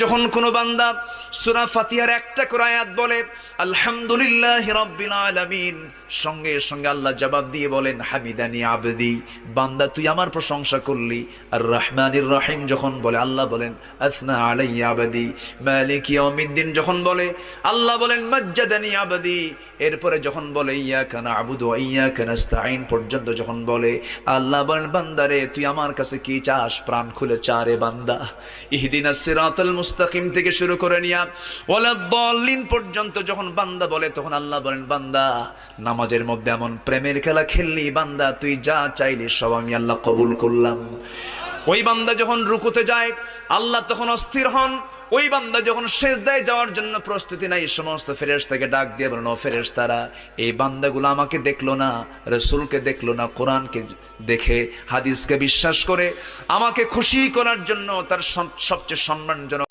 যখন কোনো বান্দা সূরা ফাতিহার একটা করে আয়াত বলে আলহামদুলিল্লাহি রাব্বিল আলামিন, সঙ্গে সঙ্গে আল্লাহ জবাব দিয়ে বলেন হামিদানি আবদি, বান্দা তুই আমার প্রশংসা করলি। আর রহমানির রহিম যখন বলে আল্লাহ বলেন আসনা আলাইয়া আবদি। মালিক ইয়াউমিদ্দিন যখন বলে আল্লাহ বলেন মাজ্জাদানি আবদি। এরপরে যখন বলে ইয়াকা না'বুদু ওয়া ইয়াকা নাস্তাঈন পর্যন্ত যখন বলে আল্লাহ বলেন বান্দারে তুই আমার কাছে কি চাস, প্রাণ খুলে চা রে বান্দা। ইহদিনাস সিরাতাল মুস্তাকিম থেকে শুরু করে নিয়া ওয়ালাদ-দাল্লিন পর্যন্ত যখন বান্দা বলে তখন আল্লাহ বলেন বান্দা নামাজের মধ্যে এমন প্রেমের খেলা খেললি, বান্দা তুই যা চাইলি সব আমি আল্লাহ কবুল করলাম। ওই বান্দা যখন রুকুতে যায় আল্লাহ তখন অস্থির হন। ওই বান্দা যখন সিজদায় যাওয়ার জন্য প্রস্তুতি নাই, সমস্ত ফেরেশতাকে ডাক দিয়ে বলেন ও ফেরেশতারা, এই বান্দাগুলো আমাকে দেখলো না, রাসূলকে দেখলো না, কোরআনকে দেখে হাদিসকে বিশ্বাস করে আমাকে খুশি করার জন্য তার সবচেয়ে সম্মানজনক